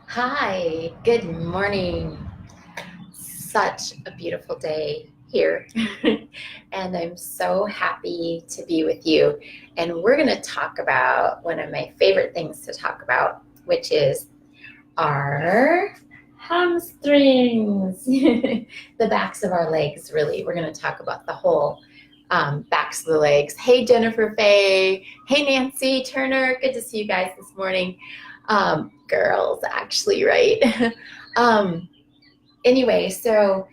Hi, good morning. Such a beautiful day here. And I'm so happy to be with you. And we're going to talk about one of my favorite things to talk about, which is our hamstrings, the backs of our legs, really. We're going to talk about the whole backs of the legs. Hey, Jennifer Faye. Hey, Nancy Turner. Good to see you guys this morning. Girls, actually, right? um, anyway, so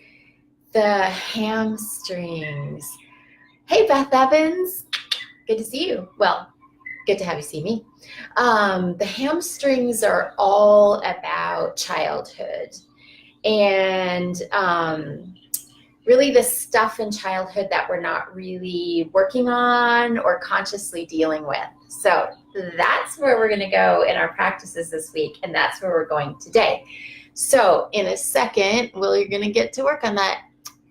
the hamstrings. Hey, Beth Evans. Good to see you. Well, good to have you see me. The hamstrings are all about childhood and really the stuff in childhood that we're not really working on or consciously dealing with. So that's where we're going to go in our practices this week, and that's where we're going today. So in a second, we're going to get to work on that.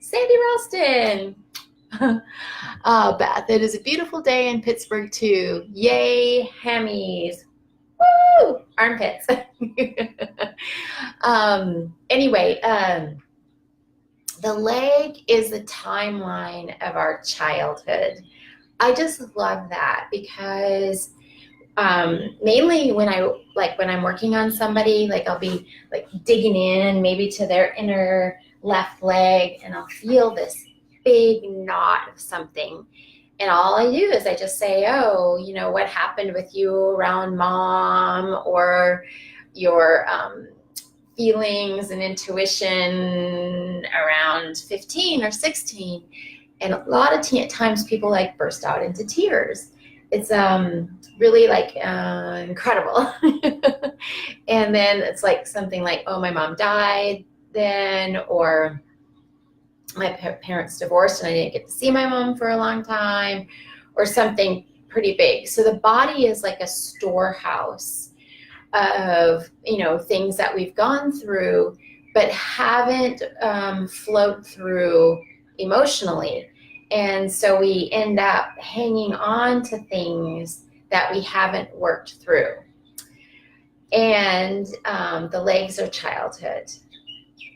Sandy Ralston. Beth, it is a beautiful day in Pittsburgh too. Yay, hammies. Woo! Armpits. Anyway, the leg is the timeline of our childhood. I just love that because mainly when I'm working on somebody, like I'll be like digging in maybe to their inner left leg and I'll feel this big knot of something. And all I do is I just say, oh, what happened with you around mom, or your feelings and intuition around 15 or 16. And a lot of times people like burst out into tears. It's really like incredible. And then it's like something like, oh, my mom died then, or my parents divorced and I didn't get to see my mom for a long time, or something pretty big. So the body is like a storehouse of things that we've gone through but haven't flowed through emotionally, and so we end up hanging on to things that we haven't worked through. And the legs are childhood.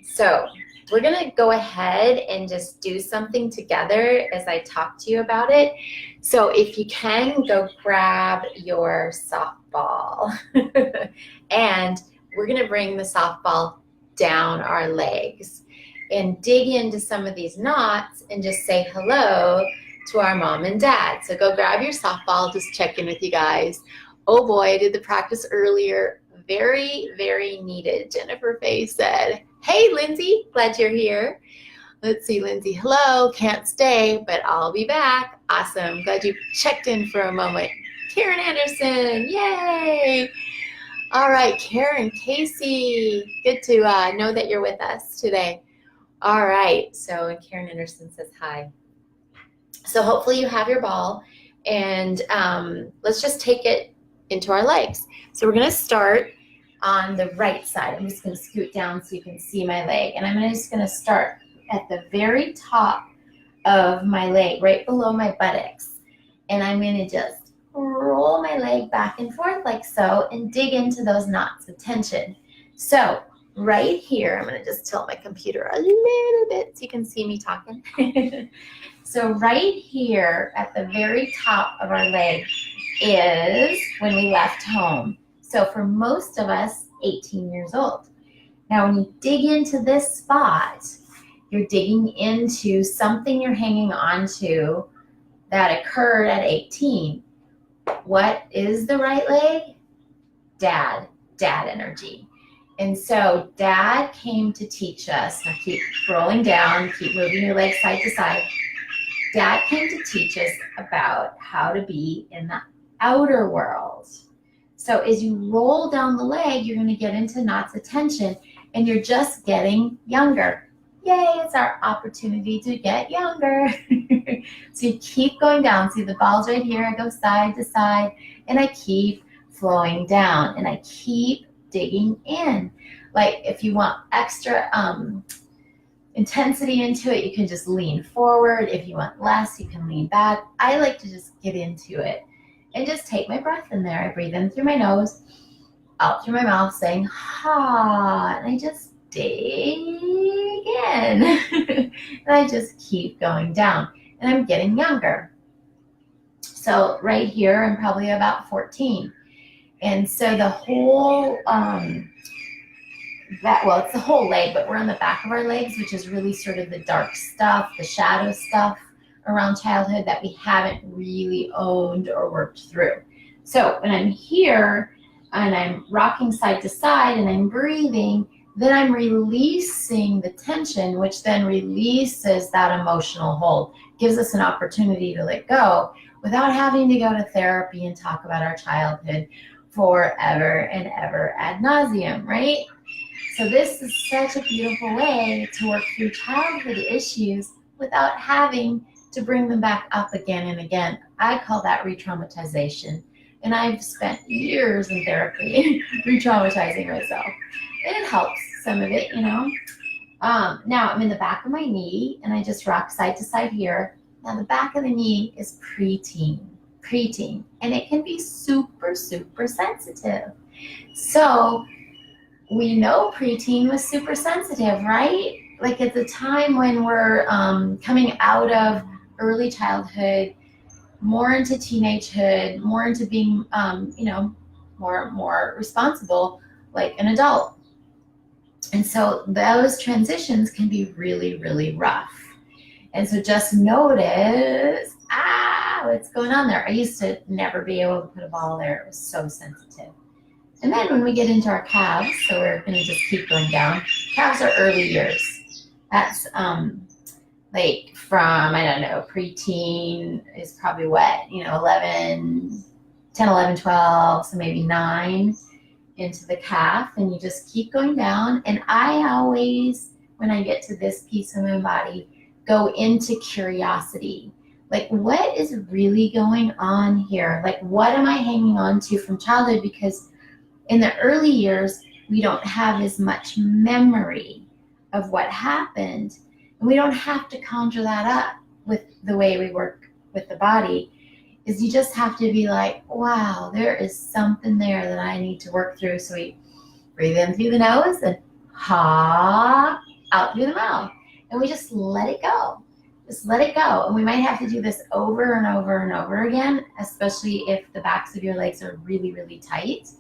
So we're going to go ahead and just do something together as I talk to you about it. So if you can, go grab your softball. And we're going to bring the softball down our legs and dig into some of these knots and just say hello to our mom and dad. So go grab your softball, just check in with you guys. Oh boy, I did the practice earlier. Very, very needed. Jennifer Faye said, hey, Lindsay, glad you're here. Let's see, Lindsay. Hello, can't stay, but I'll be back. Awesome. Glad you checked in for a moment. Karen Anderson, yay. All right, Karen, Casey, good to know that you're with us today. All right, so Karen Anderson says hi. So hopefully you have your ball, and let's just take it into our legs. So we're going to start on the right side. I'm just going to scoot down so you can see my leg. And I'm just going to start at the very top of my leg, right below my buttocks. And I'm going to just roll my leg back and forth like so and dig into those knots of tension. So right here, I'm going to just tilt my computer a little bit so you can see me talking. So right here at the very top of our leg is when we left home. So for most of us, 18 years old. Now, when you dig into this spot, you're digging into something you're hanging on to that occurred at 18. What is the right leg? Dad energy. And so dad came to teach us. Now keep rolling down, keep moving your legs side to side. Dad came to teach us about how to be in the outer world. So as you roll down the leg, you're going to get into knots of tension, and you're just getting younger. Yay, it's our opportunity to get younger. So you keep going down. See the ball's right here. I go side to side, and I keep flowing down, and I keep digging in. Like if you want extra intensity into it, you can just lean forward. If you want less, you can lean back. I like to just get into it and just take my breath in there. I breathe in through my nose out through my mouth saying, ha, and I just dig in. And I just keep going down. And I'm getting younger. So right here, I'm probably about 14. And so the whole, it's the whole leg, but we're on the back of our legs, which is really sort of the dark stuff, the shadow stuff around childhood that we haven't really owned or worked through. So when I'm here and I'm rocking side to side and I'm breathing, then I'm releasing the tension, which then releases that emotional hold, gives us an opportunity to let go without having to go to therapy and talk about our childhood forever and ever ad nauseum, right? So this is such a beautiful way to work through childhood issues without having to bring them back up again and again. I call that re-traumatization. And I've spent years in therapy re-traumatizing myself. And it helps, some of it, you know. Now I'm in the back of my knee and I just rock side to side here. Now the back of the knee is preteen. And it can be super, super sensitive. So we know preteen was super sensitive, right? Like at the time when we're coming out of early childhood, more into teenagehood, more into being, more responsible, like an adult. And so those transitions can be really, really rough. And so just notice, what's going on there? I used to never be able to put a ball there. It was so sensitive. And then when we get into our calves, so we're going to just keep going down. Calves are early years. That's like from, preteen is probably what, 10, 11, 12, so maybe 9 into the calf. And you just keep going down. And I always, when I get to this piece of my body, go into curiosity. Like, what is really going on here? Like, what am I hanging on to from childhood? Because in the early years, we don't have as much memory of what happened. And we don't have to conjure that up with the way we work with the body. Is you just have to be like, wow, there is something there that I need to work through. So we breathe in through the nose and ha, out through the mouth. And we just let it go. Just let it go. And we might have to do this over and over and over again, especially if the backs of your legs are really, really tight.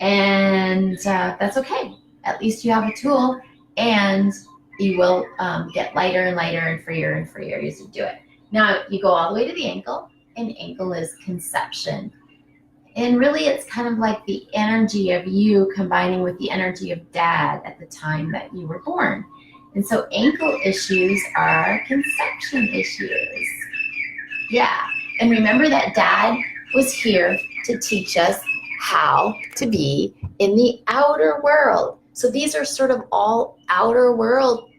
And that's okay. At least you have a tool, and you will get lighter and lighter and freer as you do it. Now you go all the way to the ankle, and ankle is conception. And really it's kind of like the energy of you combining with the energy of dad at the time that you were born. And so ankle issues are conception issues. Yeah. And remember that dad was here to teach us how to be in the outer world. So these are sort of all outer world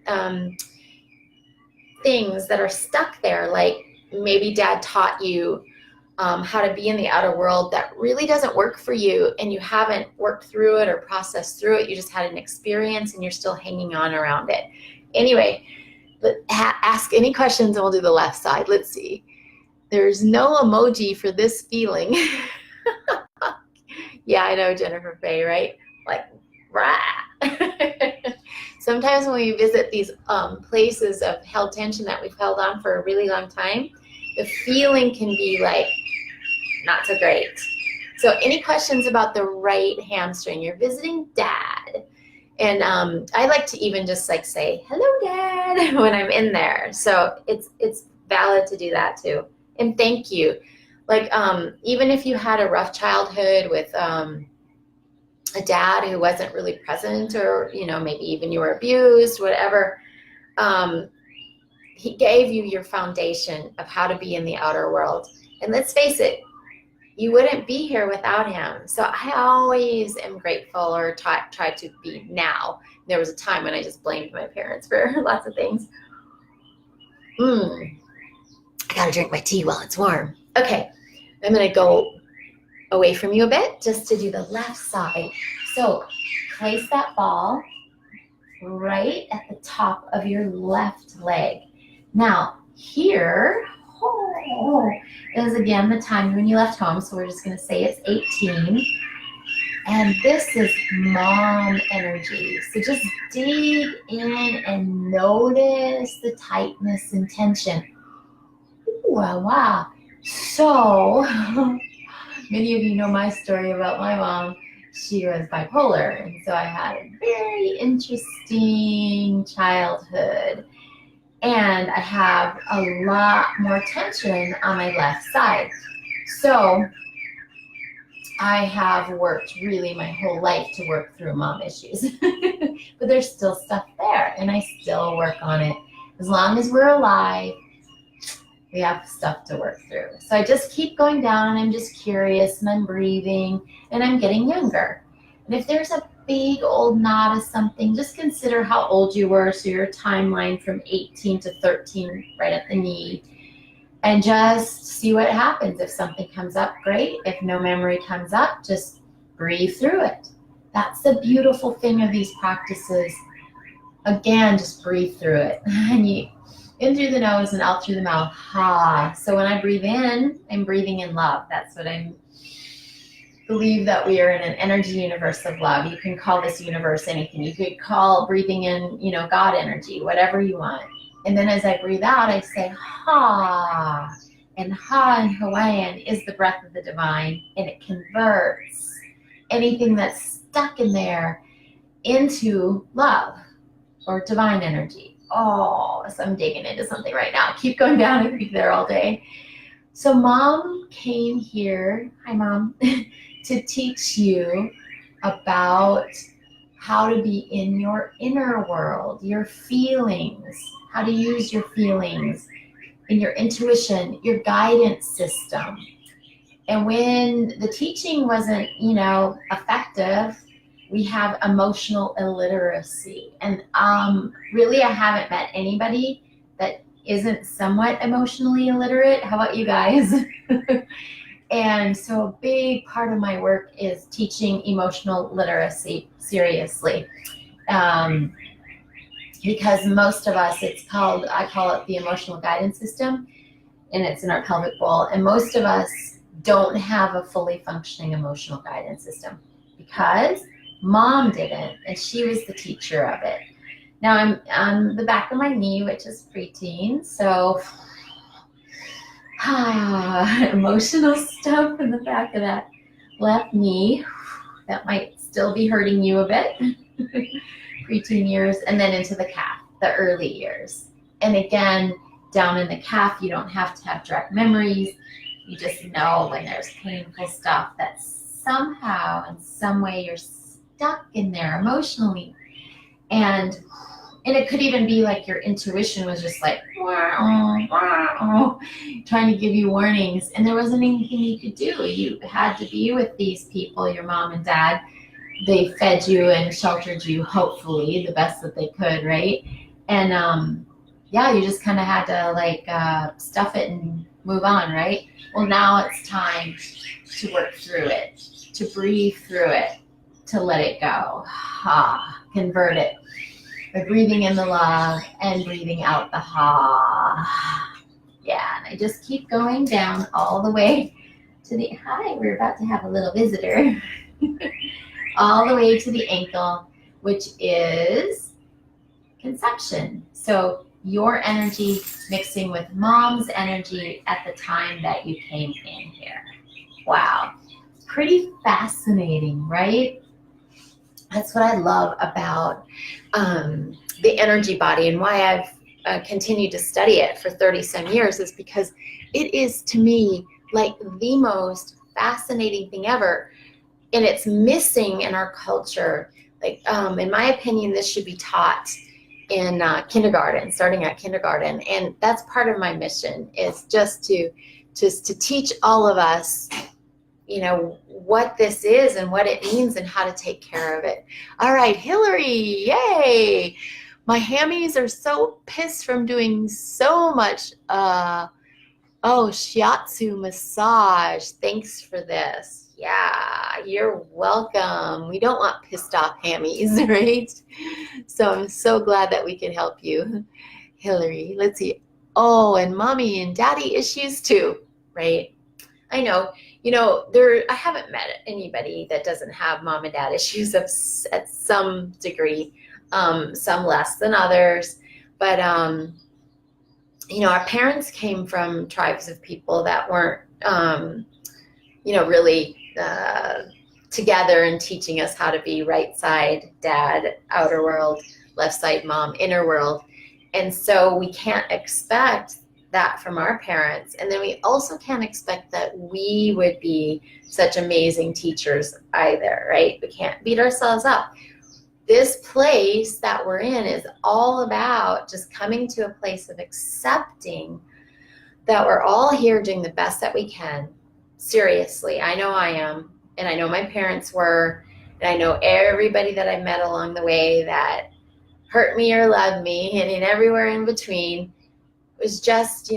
things that are stuck there. Like maybe dad taught you how to be in the outer world that really doesn't work for you, and you haven't worked through it or processed through it. You just had an experience and you're still hanging on around it. Anyway, ask any questions and we'll do the left side. Let's see. There's no emoji for this feeling. Yeah, I know, Jennifer Faye, right? Like, rah. Sometimes when we visit these places of held tension that we've held on for a really long time, the feeling can be like not so great. So any questions about the right hamstring? You're visiting dad. And I like to even just like say, hello, dad, when I'm in there. So it's valid to do that too. And thank you. Like even if you had a rough childhood with a dad who wasn't really present, or, maybe even you were abused, whatever, he gave you your foundation of how to be in the outer world. And let's face it, you wouldn't be here without him. So I always am grateful, or try to be now. There was a time when I just blamed my parents for lots of things. I gotta drink my tea while it's warm. Okay, I'm gonna go away from you a bit just to do the left side. So place that ball right at the top of your left leg. Now here, is again the time when you left home. So we're just gonna say it's 18. And this is mom energy. So just dig in and notice the tightness and tension. Ooh, wow. So many of you know my story about my mom. She was bipolar, and so I had a very interesting childhood. And I have a lot more tension on my left side. So I have worked really my whole life to work through mom issues. But there's still stuff there, and I still work on it. As long as we're alive, we have stuff to work through. So I just keep going down, and I'm just curious, and I'm breathing, and I'm getting younger. And if there's a big old knot of something, just consider how old you were, so your timeline from 18 to 13 right at the knee, and just see what happens. If something comes up, great. If no memory comes up, just breathe through it. That's the beautiful thing of these practices. Again, just breathe through it. And you in through the nose and out through the mouth. Ha. So when I breathe in, I'm breathing in love. That's what I believe, that we are in an energy universe of love. You can call this universe anything. You could call breathing in, God energy, whatever you want. And then as I breathe out, I say ha. And ha in Hawaiian is the breath of the divine, and it converts anything that's stuck in there into love or divine energy. Oh, so I'm digging into something right now. Keep going down and be there all day. So mom came here, hi mom, to teach you about how to be in your inner world, your feelings, how to use your feelings, and your intuition, your guidance system. And when the teaching wasn't, effective, we have emotional illiteracy. And really, I haven't met anybody that isn't somewhat emotionally illiterate. How about you guys? And so a big part of my work is teaching emotional literacy seriously. Because most of us, I call it the emotional guidance system, and it's in our pelvic bowl. And most of us don't have a fully functioning emotional guidance system because mom didn't, and she was the teacher of it. Now I'm on the back of my knee, which is preteen, so emotional stuff in the back of that left knee. That might still be hurting you a bit. Preteen years, and then into the calf, the early years. And again, down in the calf, you don't have to have direct memories. You just know when there's painful stuff that somehow, in some way, you're stuck in there emotionally. And it could even be like your intuition was just like, trying to give you warnings. And there wasn't anything you could do. You had to be with these people, your mom and dad. They fed you and sheltered you, hopefully, the best that they could, right? And you just kind of had to stuff it and move on, right? Well, now it's time to work through it, to breathe through it, to let it go. Convert it by breathing in the love and breathing out the ha. Yeah, and I just keep going down all the way to the, we're about to have a little visitor. All the way to the ankle, which is conception. So your energy mixing with mom's energy at the time that you came in here. Wow. Pretty fascinating, right? That's what I love about the energy body, and why I've continued to study it for 30-some years is because it is, to me, like the most fascinating thing ever. And it's missing in our culture. In my opinion, this should be taught in kindergarten, starting at kindergarten. And that's part of my mission, is just to teach all of us, what this is and what it means and how to take care of it. All right, Hillary, yay! My hammies are so pissed from doing so much shiatsu massage. Thanks for this. Yeah, you're welcome. We don't want pissed off hammies, right? So I'm so glad that we can help you, Hillary. Let's see. Oh, and mommy and daddy issues too, right? I know I haven't met anybody that doesn't have mom and dad issues at some degree, some less than others. But, our parents came from tribes of people that weren't, really together and teaching us how to be right side dad, outer world, left side mom, inner world. And so we can't expect that from our parents. And then we also can't expect that we would be such amazing teachers either, right? We can't beat ourselves up. This place that we're in is all about just coming to a place of accepting that we're all here doing the best that we can. Seriously, I know I am, and I know my parents were, and I know everybody that I met along the way that hurt me or loved me, and in everywhere in between, was just,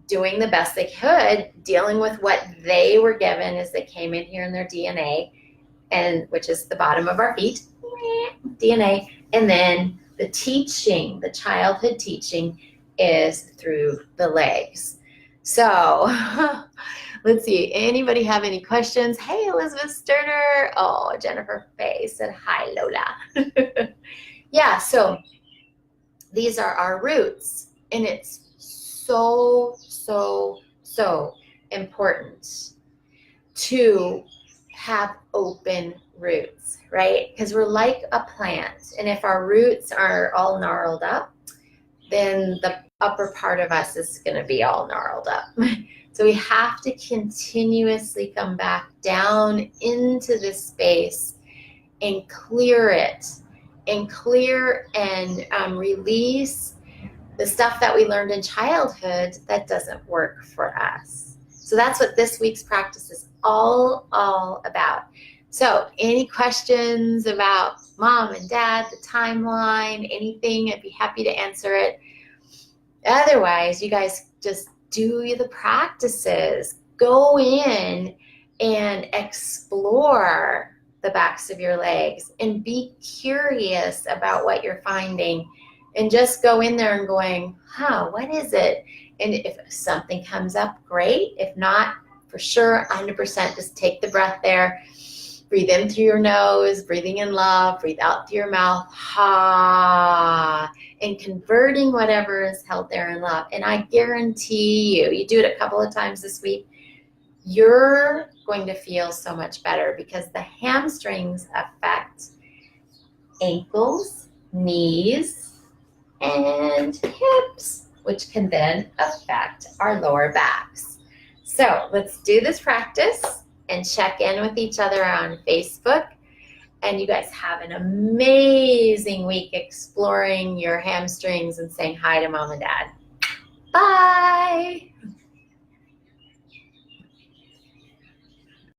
doing the best they could, dealing with what they were given as they came in here in their DNA, and which is the bottom of our feet, DNA. And then the teaching, the childhood teaching, is through the legs. So let's see, anybody have any questions? Hey, Elizabeth Sterner. Oh, Jennifer Faye said, hi, Lola. Yeah, so these are our roots, and it's so, so, so important to have open roots, right? Because we're like a plant, and if our roots are all gnarled up, then the upper part of us is going to be all gnarled up. So we have to continuously come back down into this space and clear it, and release the stuff that we learned in childhood that doesn't work for us. So that's what this week's practice is all about. So any questions about mom and dad, the timeline, anything, I'd be happy to answer it. Otherwise, you guys just do the practices. Go in and explore the backs of your legs and be curious about what you're finding, and just go in there and going, what is it? And if something comes up, great. If not, for sure, 100%, just take the breath there. Breathe in through your nose, breathing in love, breathe out through your mouth, and converting whatever is held there in love. And I guarantee you do it a couple of times this week, you're going to feel so much better, because the hamstrings affect ankles, knees, and hips, which can then affect our lower backs. So let's do this practice and check in with each other on Facebook. And you guys have an amazing week exploring your hamstrings and saying hi to mom and dad. Bye.